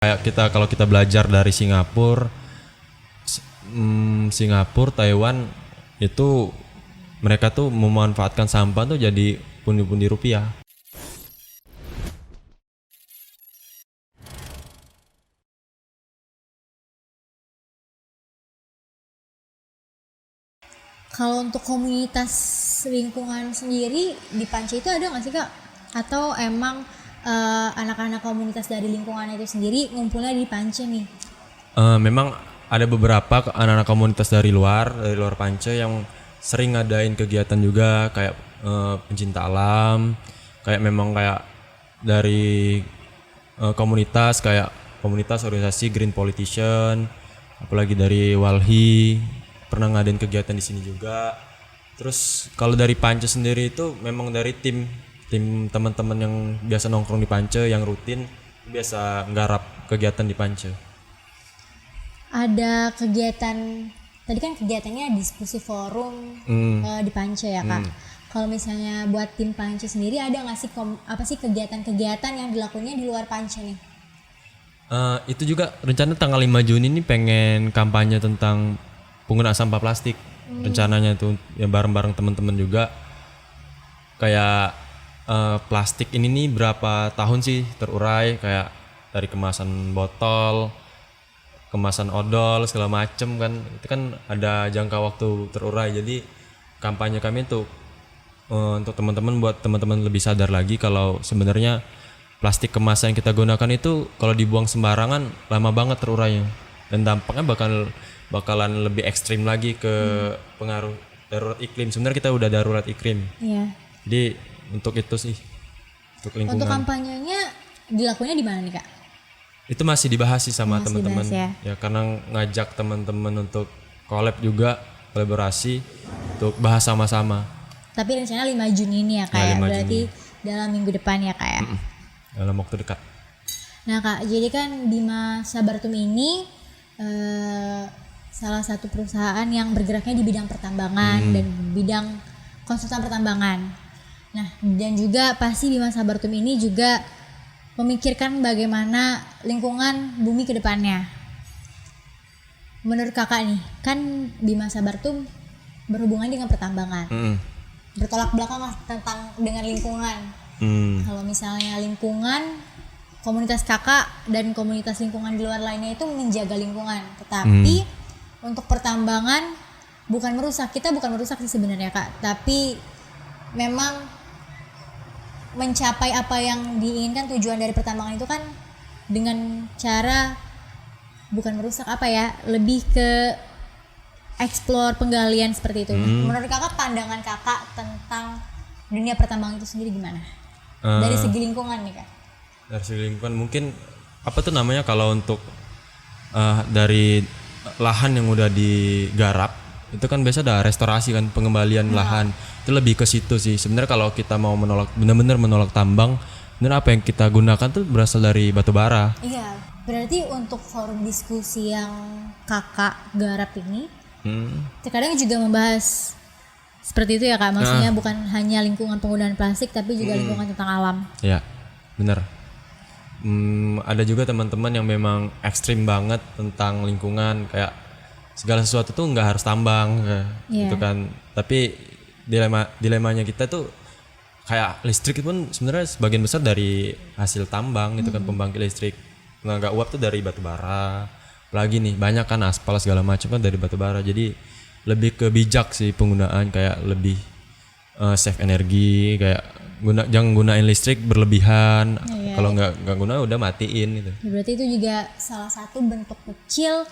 Kayak kalau kita belajar dari Singapura, Taiwan itu mereka tuh memanfaatkan sampah tuh jadi pundi-pundi rupiah. Kalau untuk komunitas lingkungan sendiri di Panca itu ada nggak sih Kak? Atau emang anak-anak komunitas dari lingkungan itu sendiri ngumpulnya di Panca nih? Memang ada beberapa anak-anak komunitas dari luar Panca yang sering ngadain kegiatan juga kayak pencinta alam, kayak memang kayak dari komunitas organisasi Green Politician, apalagi dari Walhi pernah ngadain kegiatan di sini juga. Terus kalau dari Panca sendiri itu memang dari tim teman-teman yang biasa nongkrong di Panca yang rutin biasa nggarap kegiatan di Panca. Ada kegiatan, tadi kan kegiatannya diskusi forum di Panca ya Kak. Kalau misalnya buat tim Panca sendiri ada nggak sih apa sih kegiatan-kegiatan yang dilakukannya di luar Panca nih? Itu juga rencana tanggal 5 Juni ini pengen kampanye tentang penggunaan sampah plastik. Rencananya tuh ya bareng-bareng teman-teman juga. Kayak plastik ini nih berapa tahun sih terurai, kayak dari kemasan botol, kemasan odol segala macem kan. Itu kan ada jangka waktu terurai. Jadi kampanye kami tuh untuk teman-teman, buat teman-teman lebih sadar lagi kalau sebenarnya plastik kemasan yang kita gunakan itu kalau dibuang sembarangan lama banget terurainya, dan dampaknya bakalan lebih ekstrim lagi ke pengaruh darurat iklim. Sebenarnya kita udah darurat iklim. Iya. Jadi untuk itu sih, untuk lingkungan. Untuk kampanyenya dilakukannya di mana nih Kak? Itu masih dibahas sih sama Masih teman-teman. dibahas ya. Ya karena ngajak teman-teman untuk kolaborasi untuk bahas sama-sama. Tapi rencana 5 Juni ini ya Kak ya, 5 berarti dalam minggu depan ya Kak ya. Dalam waktu dekat. Nah Kak, jadi kan Bima Sabartum ini salah satu perusahaan yang bergeraknya di bidang pertambangan dan bidang konsultan pertambangan. Nah, dan juga pasti Bima Sabartum ini juga memikirkan bagaimana lingkungan bumi ke depannya. Menurut Kakak nih, kan Bima Sabartum berhubungan dengan pertambangan. Bertolak belakang lah dengan lingkungan. Kalau misalnya lingkungan, komunitas Kakak dan komunitas lingkungan di luar lainnya itu menjaga lingkungan, tetapi untuk pertambangan bukan merusak. Kita bukan merusak sih sebenarnya Kak, tapi memang mencapai apa yang diinginkan. Tujuan dari pertambangan itu kan dengan cara bukan merusak lebih ke explore, penggalian seperti itu. Menurut Kakak, pandangan Kakak tentang dunia pertambangan itu sendiri gimana? Dari segi lingkungan nih Kak. Dari segi lingkungan mungkin apa tuh namanya, kalau untuk dari lahan yang udah digarap itu kan biasa ada restorasi kan, pengembalian lahan. Itu lebih ke situ sih sebenarnya. Kalau kita mau benar-benar menolak tambang, benar apa yang kita gunakan tuh berasal dari batu bara. Iya, berarti untuk forum diskusi yang Kakak garap ini terkadang juga membahas seperti itu ya Kak, maksudnya bukan hanya lingkungan penggunaan plastik tapi juga lingkungan tentang alam. Ya, benar. Ada juga teman-teman yang memang ekstrim banget tentang lingkungan, kayak segala sesuatu tuh nggak harus tambang gitu kan. Tapi dilemanya kita tuh kayak listrik pun sebenarnya sebagian besar dari hasil tambang gitu kan, pembangkit listrik. Tenaga uap tuh dari batu bara. Lagi nih banyak kan aspal segala macam kan dari batu bara. Jadi lebih ke bijak sih penggunaan, kayak lebih save energi, kayak jangan gunain listrik berlebihan. Kalau nggak guna udah matiin gitu. Berarti itu juga salah satu bentuk kecil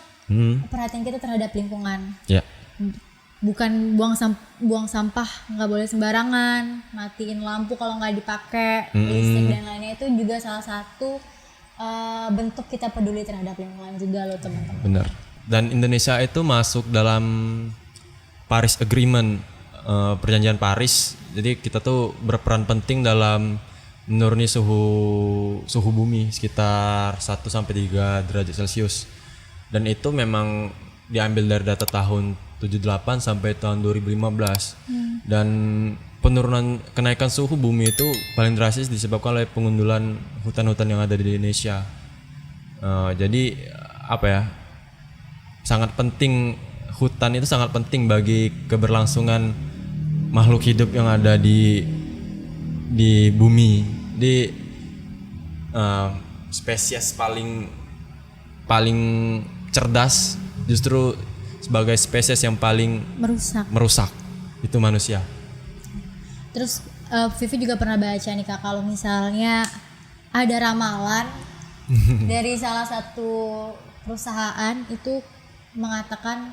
perhatian kita terhadap lingkungan. Ya. Bukan buang sampah nggak boleh sembarangan, matiin lampu kalau nggak dipakai, listrik dan lainnya, itu juga salah satu bentuk kita peduli terhadap lingkungan juga loh teman-teman. Benar. Dan Indonesia itu masuk dalam Paris Agreement, perjanjian Paris. Jadi kita tuh berperan penting dalam menuruni suhu bumi sekitar 1 sampai 3 derajat Celcius. Dan itu memang diambil dari data tahun 78 sampai tahun 2015. Dan penurunan kenaikan suhu bumi itu paling drastis disebabkan oleh pengundulan hutan-hutan yang ada di Indonesia. Jadi apa ya? Sangat penting, hutan itu sangat penting bagi keberlangsungan makhluk hidup yang ada di bumi, di spesies paling cerdas justru sebagai spesies yang paling merusak itu manusia. Terus Vivi juga pernah baca nih Kak, kalau misalnya ada ramalan dari salah satu perusahaan itu mengatakan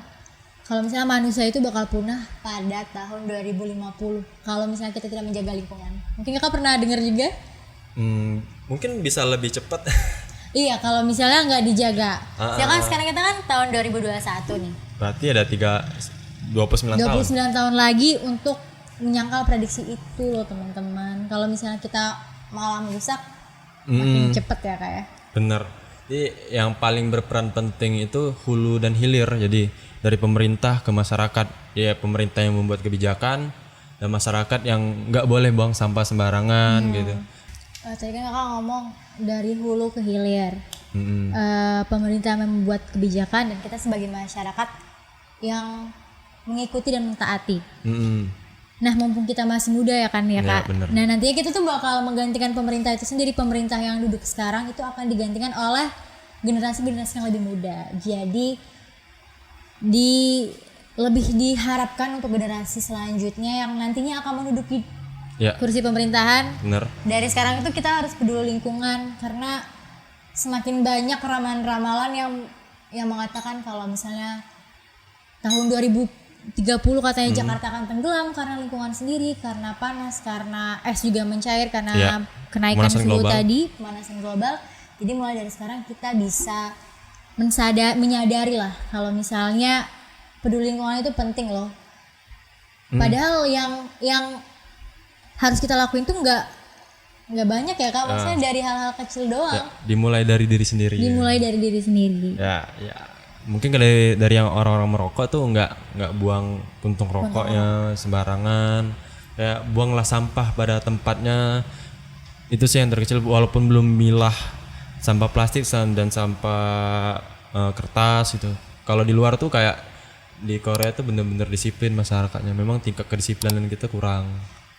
kalau misalnya manusia itu bakal punah pada tahun 2050 kalau misalnya kita tidak menjaga lingkungan. Mungkin Kakak pernah dengar juga? Mungkin bisa lebih cepat. Iya, kalau misalnya nggak dijaga. Ya kan sekarang kita kan tahun 2021 nih. Berarti ada 29 tahun lagi untuk menyangkal prediksi itu loh teman-teman. Kalau misalnya kita malah merusak, makin cepet ya Kak ya. Bener. Jadi yang paling berperan penting itu hulu dan hilir. Jadi dari pemerintah ke masyarakat. Ya pemerintah yang membuat kebijakan dan masyarakat yang nggak boleh buang sampah sembarangan gitu. Tadi kan Kakak ngomong dari hulu ke hilir. Pemerintah membuat kebijakan dan kita sebagai masyarakat yang mengikuti dan mentaati. Nah mumpung kita masih muda ya kan ya Kak. Bener. Nah nantinya kita tuh bakal menggantikan pemerintah itu sendiri. Pemerintah yang duduk sekarang itu akan digantikan oleh generasi-generasi yang lebih muda. Jadi lebih diharapkan untuk generasi selanjutnya yang nantinya akan menduduki kursi pemerintahan. Bener. Dari sekarang itu kita harus peduli lingkungan karena semakin banyak ramalan-ramalan yang mengatakan kalau misalnya tahun 2030 katanya Jakarta akan tenggelam karena lingkungan sendiri, karena panas, karena es juga mencair karena kenaikan suhu tadi, pemanasan global. Jadi mulai dari sekarang kita bisa menyadari lah kalau misalnya peduli lingkungan itu penting loh. Padahal yang harus kita lakuin tuh nggak banyak ya Kak, maksudnya dari hal-hal kecil doang. Dimulai dari diri sendiri. Ya. Mungkin dari yang orang-orang merokok tuh nggak buang puntung rokoknya sembarangan. Kayak buanglah sampah pada tempatnya. Itu sih yang terkecil, walaupun belum milah sampah plastik dan sampah kertas gitu. Kalau di luar tuh kayak di Korea tuh bener-bener disiplin masyarakatnya. Memang tingkat kedisiplinan kita kurang.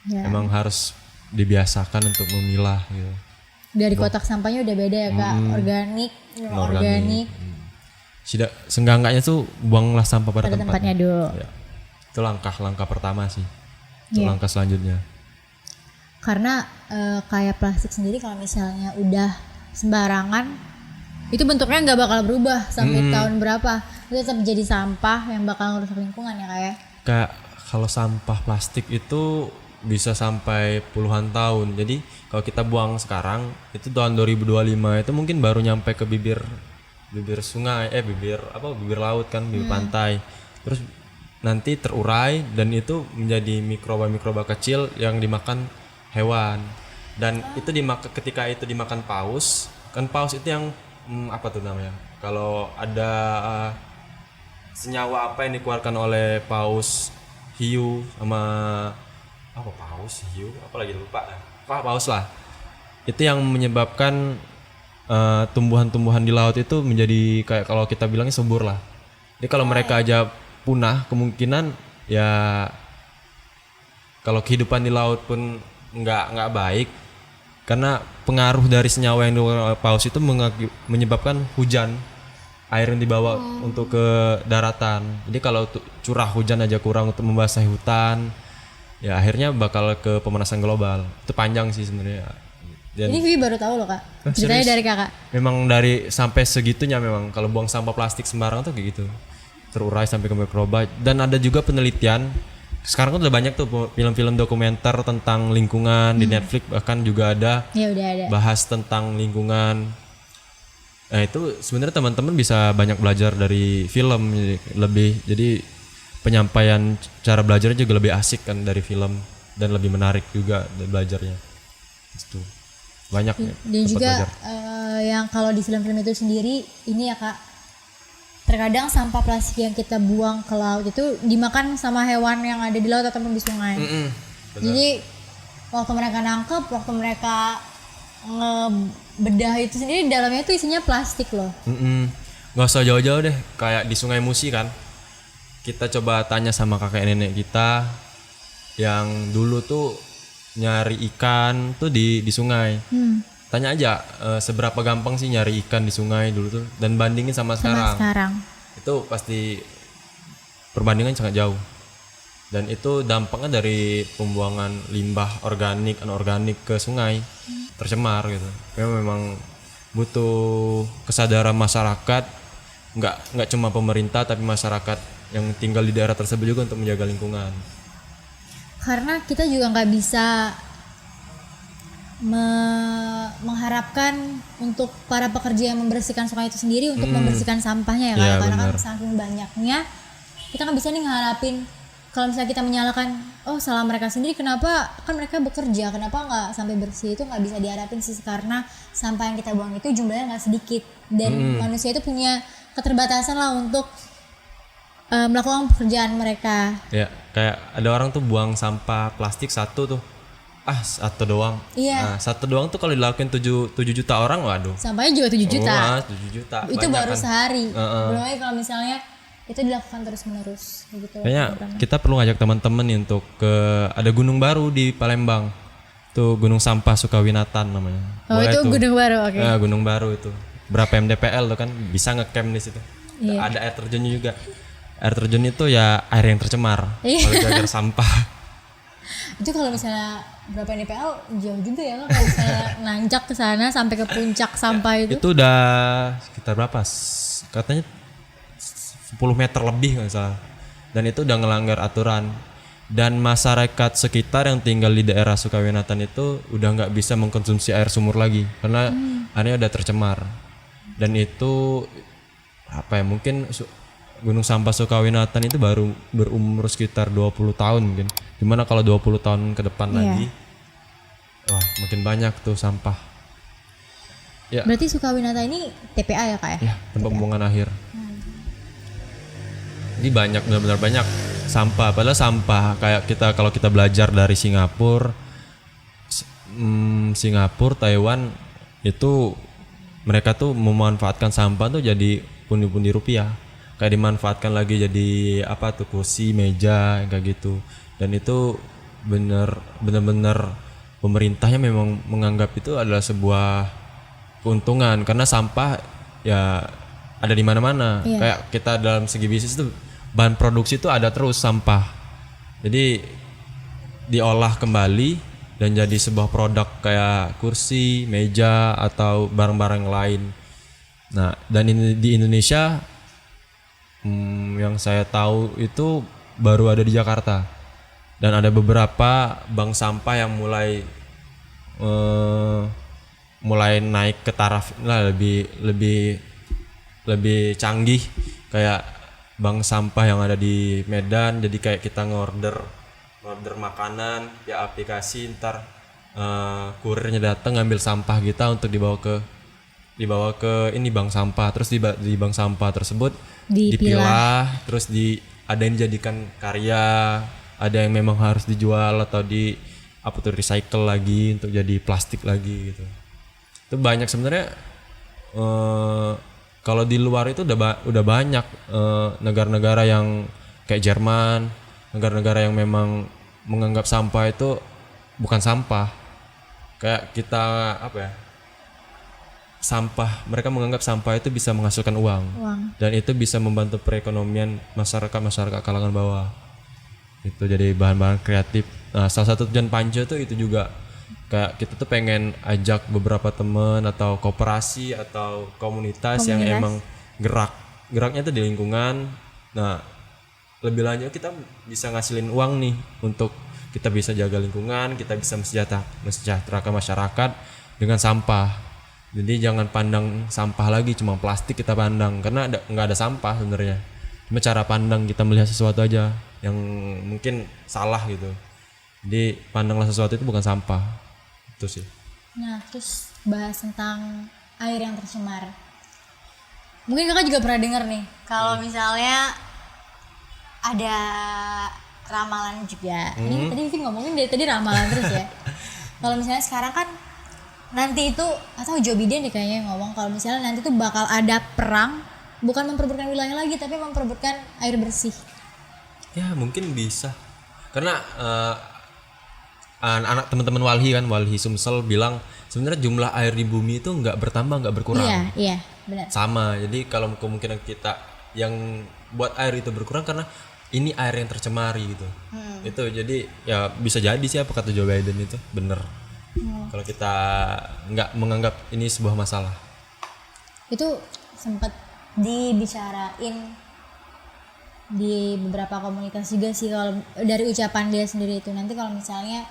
Memang harus dibiasakan untuk memilah gitu. Dari kotak sampahnya udah beda ya Kak, organik, non-organik. Seenggak-enggaknya tuh buanglah sampah pada tempatnya dulu. Ya. Itu langkah pertama sih. Itu langkah selanjutnya. Karena kayak plastik sendiri kalau misalnya udah sembarangan, itu bentuknya nggak bakal berubah sampai tahun berapa. Itu tetap jadi sampah yang bakal merusak lingkungan ya Kak ya. Kayak kalau sampah plastik itu bisa sampai puluhan tahun. Jadi kalau kita buang sekarang itu tahun 2025 itu mungkin baru nyampe ke bibir sungai, bibir laut kan, bibir pantai. Terus nanti terurai dan itu menjadi mikroba kecil yang dimakan hewan. Dan itu ketika itu dimakan paus, kan paus itu yang apa tuh namanya? Kalau ada senyawa apa yang dikeluarkan oleh paus hiu sama paus hiu apalagi lupa paus lah, itu yang menyebabkan tumbuhan-tumbuhan di laut itu menjadi kayak kalau kita bilangnya subur lah. Jadi kalau mereka aja punah, kemungkinan ya kalau kehidupan di laut pun nggak baik karena pengaruh dari senyawa yang dikeluarkan oleh paus itu menyebabkan hujan, air yang dibawa untuk ke daratan. Jadi kalau curah hujan aja kurang untuk membasahi hutan, ya akhirnya bakal ke pemanasan global. Itu panjang sih sebenarnya. Ini Vivi baru tahu loh Kak. Ceritanya dari Kakak. Memang dari sampai segitunya memang kalau buang sampah plastik sembarangan tuh kayak gitu. Terurai sampai ke mikroba. Dan ada juga penelitian. Sekarang kan udah banyak tuh film-film dokumenter tentang lingkungan di Netflix, bahkan juga ada. Ya udah ada. Bahas tentang lingkungan. Nah, itu sebenarnya teman-teman bisa banyak belajar dari film lebih. Jadi penyampaian cara belajarnya juga lebih asik kan dari film dan lebih menarik juga belajarnya. Itu banyak ya. Dan juga yang kalau di film-film itu sendiri ini ya Kak, terkadang sampah plastik yang kita buang ke laut itu dimakan sama hewan yang ada di laut ataupun di sungai. Jadi waktu mereka nangkep, waktu mereka ngebedah itu sendiri, dalamnya tuh isinya plastik loh. Nggak usah jauh-jauh deh, kayak di Sungai Musi kan. Kita coba tanya sama kakek nenek kita yang dulu tuh nyari ikan tuh di sungai. Tanya aja seberapa gampang sih nyari ikan di sungai dulu tuh, dan bandingin sama sekarang. Itu pasti perbandingan sangat jauh. Dan itu dampaknya dari pembuangan limbah organik, anorganik ke sungai, tercemar gitu. Memang butuh kesadaran masyarakat, nggak cuma pemerintah tapi masyarakat yang tinggal di daerah tersebut juga untuk menjaga lingkungan. Karena kita juga nggak bisa mengharapkan untuk para pekerja yang membersihkan sungai itu sendiri untuk membersihkan sampahnya ya kan, karena kan saking banyaknya kita nggak bisa nih ngeharapin kalau misalnya kita menyalahkan salah mereka sendiri, kenapa kan mereka bekerja, kenapa nggak sampai bersih, itu nggak bisa diharapin sih, karena sampah yang kita buang itu jumlahnya nggak sedikit dan manusia itu punya keterbatasan lah untuk melakukan pekerjaan mereka. Ya, kayak ada orang tuh buang sampah plastik satu tuh. Satu doang. Iya. Nah, satu doang tuh kalau dilakuin 7 juta orang, waduh. Sampahnya juga 7 juta. 7 juta. Itu baru kan sehari. Belum lagi kalau misalnya itu dilakukan terus-menerus gitu. Kayaknya kita perlu ngajak teman-teman nih untuk ada gunung baru di Palembang. Tuh Gunung Sampah Sukawinatan namanya. Boleh itu tuh. Gunung baru, oke. Nah, gunung baru itu. Berapa MDPL tuh kan bisa ngecamp di situ. Iya. Ada air terjunnya juga. Air terjun itu ya air yang tercemar. Kalau gara-gara sampah. Itu kalau misalnya berapa NDPL jauh juga ya kalau misalnya nanjak ke sana sampai ke puncak sampah itu. Itu udah sekitar berapa? Katanya 10 meter lebih nggak salah. Dan itu udah ngelanggar aturan. Dan masyarakat sekitar yang tinggal di daerah Sukawinatan itu udah nggak bisa mengkonsumsi air sumur lagi karena airnya udah tercemar. Dan itu apa ya, mungkin Gunung Sampah Sukawinatan itu baru berumur sekitar 20 tahun mungkin. Gimana kalau 20 tahun ke depan lagi? Wah, makin banyak tuh sampah. Ya. Berarti Sukawinata ini TPA ya, Kak ya? Ya, tempat pembuangan akhir. Jadi banyak, benar-benar banyak sampah. Padahal sampah kayak kalau kita belajar dari Singapura, Taiwan itu mereka tuh memanfaatkan sampah tuh jadi pundi-pundi rupiah. Kayak dimanfaatkan lagi jadi apa tuh, kursi, meja kayak gitu. Dan itu benar-benar pemerintahnya memang menganggap itu adalah sebuah keuntungan karena sampah ya ada di mana-mana. Kayak kita dalam segi bisnis tuh bahan produksi itu ada terus sampah. Jadi diolah kembali dan jadi sebuah produk kayak kursi, meja atau barang-barang lain. Nah, dan di Indonesia yang saya tahu itu baru ada di Jakarta dan ada beberapa bank sampah yang mulai naik ke taraf lah, lebih canggih, kayak bank sampah yang ada di Medan. Jadi kayak kita ngorder makanan ya aplikasi, ntar kurirnya datang ngambil sampah kita untuk dibawa ke ini bank sampah, terus di bank sampah tersebut dipilah, terus ada yang dijadikan karya, ada yang memang harus dijual atau recycle lagi untuk jadi plastik lagi gitu. Itu banyak sebenarnya. Kalau di luar itu udah banyak negara-negara yang kayak Jerman, negara-negara yang memang menganggap sampah itu bukan sampah. Kayak kita mereka menganggap sampah itu bisa menghasilkan uang. Dan itu bisa membantu perekonomian masyarakat kalangan bawah. Itu jadi bahan-bahan kreatif. Nah, salah satu tujuan Panco itu juga kayak kita tuh pengen ajak beberapa teman atau koperasi atau komunitas yang emang geraknya tuh di lingkungan. Nah, lebih lanjut kita bisa ngasilin uang nih untuk kita bisa jaga lingkungan, kita bisa mensejahterakan masyarakat dengan sampah. Jadi jangan pandang sampah lagi cuma plastik kita pandang, karena nggak ada sampah sebenarnya. Cuma cara pandang kita melihat sesuatu aja yang mungkin salah gitu. Jadi pandanglah sesuatu itu bukan sampah. Itu sih. Nah, terus bahas tentang air yang tercemar. Mungkin kakak juga pernah dengar nih, kalau misalnya ada ramalan juga. Ini tadi Vin ngomongin dari tadi ramalan terus ya. Kalau misalnya sekarang kan nanti itu atau Joe Biden deh kayaknya yang ngomong kalau misalnya nanti tuh bakal ada perang, bukan memperebutkan wilayah lagi tapi memperebutkan air bersih. Ya mungkin bisa, karena anak teman-teman Walhi Sumsel bilang sebenarnya jumlah air di bumi itu nggak bertambah nggak berkurang. Iya benar. Sama, jadi kalau kemungkinan kita yang buat air itu berkurang karena ini air yang tercemari gitu. Itu jadi ya bisa jadi sih apa kata Joe Biden itu bener. Kalau kita nggak menganggap ini sebuah masalah. Itu sempat dibicarain di beberapa komunitas juga sih kalau dari ucapan dia sendiri itu. Nanti kalau misalnya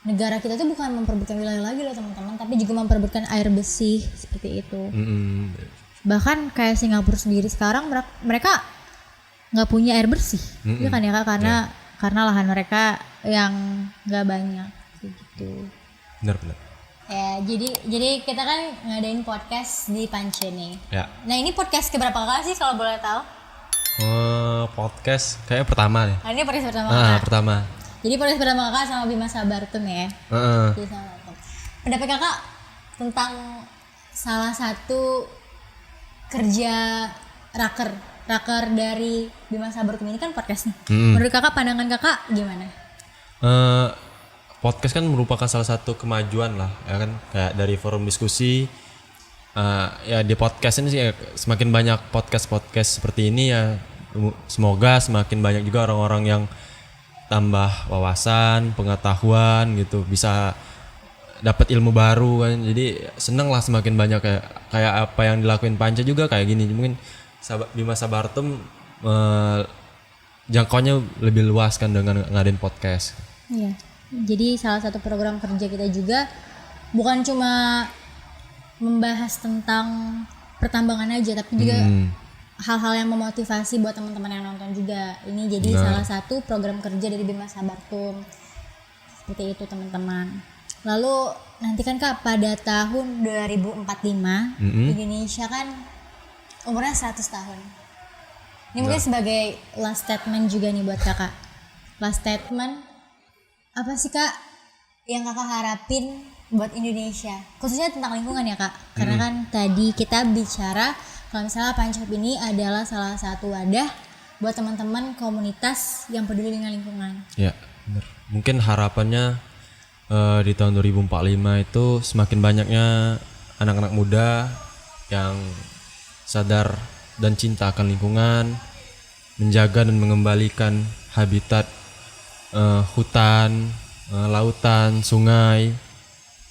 negara kita tuh bukan memperebutkan wilayah lagi loh teman-teman, tapi juga memperebutkan air bersih seperti itu. Bahkan kayak Singapura sendiri sekarang mereka nggak punya air bersih, ya kan ya Kak, karena lahan mereka yang nggak banyak gitu. Benar. Ya, jadi kita kan ngadain podcast di Pance nih. Ya. Nah ini podcast keberapa kali sih kalau boleh tahu? Podcast kayaknya pertama deh. Ini podcast pertama Kakak. Pertama. Jadi podcast pertama Kakak sama Bima Sabartum ya. Jadi sama Batum. Pendapat Kakak tentang salah satu kerja raker dari Bima Sabartum ini kan podcast nih. Menurut Kakak, pandangan Kakak gimana? Podcast kan merupakan salah satu kemajuan lah, ya kan, kayak dari forum diskusi. Ya di podcast ini sih ya, semakin banyak podcast seperti ini ya, semoga semakin banyak juga orang-orang yang tambah wawasan, pengetahuan gitu, bisa dapat ilmu baru kan. Jadi seneng lah semakin banyak kayak apa yang dilakuin Panca juga kayak gini. Mungkin Bima Sabartum jangkauannya lebih luas kan dengan ngadain podcast. Iya. Jadi salah satu program kerja kita juga bukan cuma membahas tentang pertambangan aja, tapi juga hal-hal yang memotivasi buat teman-teman yang nonton juga. Ini jadi salah satu program kerja dari Bima Sabartum. Seperti itu teman-teman. Lalu nanti kan Kak pada tahun 2045 Indonesia kan umurnya 100 tahun. Ini mungkin sebagai last statement juga nih buat Kakak. Last statement, apa sih Kak yang Kakak harapin buat Indonesia? Khususnya tentang lingkungan ya Kak. Karena kan tadi kita bicara kalau misalnya Pancap ini adalah salah satu wadah buat teman-teman komunitas yang peduli dengan lingkungan. Ya, benar. Mungkin harapannya di tahun 2045 itu semakin banyaknya anak-anak muda yang sadar dan cinta akan lingkungan, menjaga dan mengembalikan habitat hutan, lautan, sungai,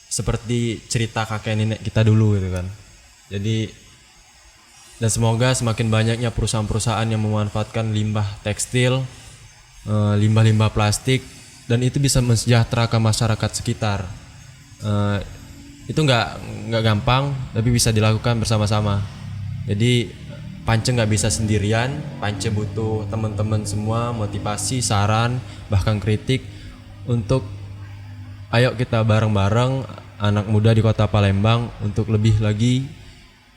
seperti cerita kakek nenek kita dulu gitu kan. Jadi dan semoga semakin banyaknya perusahaan-perusahaan yang memanfaatkan limbah tekstil, limbah-limbah plastik, dan itu bisa mensejahterakan masyarakat sekitar. Itu nggak gampang, tapi bisa dilakukan bersama-sama. Jadi Pance nggak bisa sendirian, Pance butuh teman-teman semua, motivasi, saran, bahkan kritik untuk ayo kita bareng-bareng anak muda di Kota Palembang untuk lebih lagi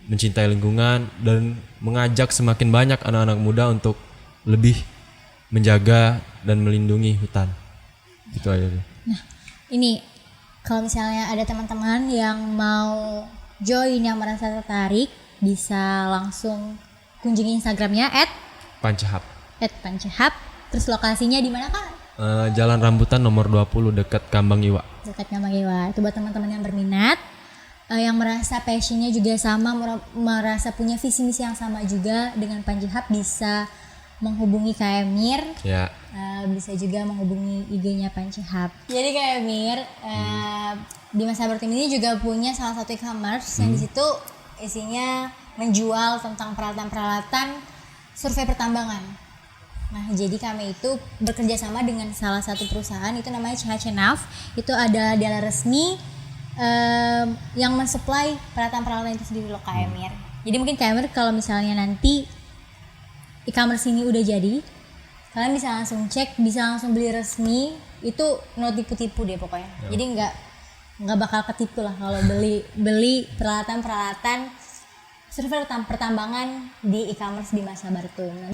mencintai lingkungan dan mengajak semakin banyak anak-anak muda untuk lebih menjaga dan melindungi hutan. Itu aja deh. Nah, ini kalau misalnya ada teman-teman yang mau join, yang merasa tertarik, bisa langsung kunjungi Instagramnya @pancahab. @pancahab. Terus lokasinya di mana Kak? Jalan Rambutan nomor 20 dekat Kambang Iwa. Dekat Kambang Iwa. Itu buat teman-teman yang berminat, yang merasa passionnya juga sama, merasa punya visi misi yang sama juga dengan Pancahab, bisa menghubungi Kak Emir. Ya. Bisa juga menghubungi IG-nya Pancahab. Jadi Kak Emir, Bima Sabartum ini juga punya salah satu e-commerce yang di situ isinya menjual tentang peralatan-peralatan survei pertambangan. Nah, jadi kami itu bekerja sama dengan salah satu perusahaan, itu namanya CHCNAV. Itu adalah dealer resmi yang mensuplai peralatan-peralatan itu sendiri loh Kak Emir. Jadi mungkin Kak Emir kalau misalnya nanti e-commerce ini udah jadi, kalian bisa langsung cek, bisa langsung beli resmi. Itu no tipu-tipu deh pokoknya. Jadi nggak bakal ketipu lah kalau beli peralatan-peralatan survei pertambangan di e-commerce Bima Sabartum.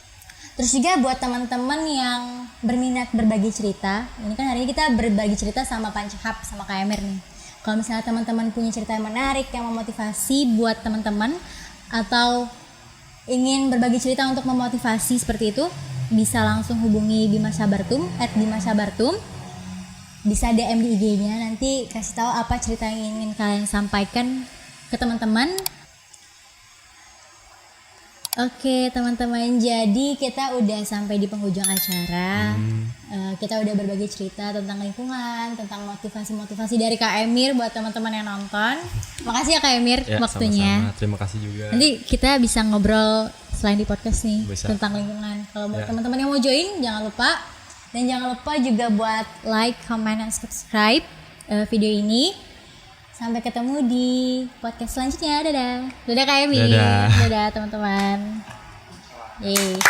Terus juga buat teman-teman yang berminat berbagi cerita, ini kan hari ini kita berbagi cerita sama Pancahab sama Kak Emir nih. Kalau misalnya teman-teman punya cerita yang menarik yang memotivasi buat teman-teman atau ingin berbagi cerita untuk memotivasi seperti itu, bisa langsung hubungi Bima Sabartum @bimasabartum. Bisa DM di IG-nya, nanti kasih tahu apa cerita yang ingin kalian sampaikan ke teman-teman. Oke teman-teman, jadi kita udah sampai di penghujung acara. Kita udah berbagi cerita tentang lingkungan, tentang motivasi-motivasi dari Kak Emir buat teman-teman yang nonton. Makasih ya Kak Emir waktunya. Sama-sama. Terima kasih juga. Nanti kita bisa ngobrol selain di podcast nih Bisa. tentang lingkungan. Kalau buat teman-teman yang mau join, jangan lupa. Dan jangan lupa juga buat like, comment, dan subscribe video ini. Sampai ketemu di podcast selanjutnya. Dadah. Dadah Kak Emir. Dadah. Dadah teman-teman. Yeay.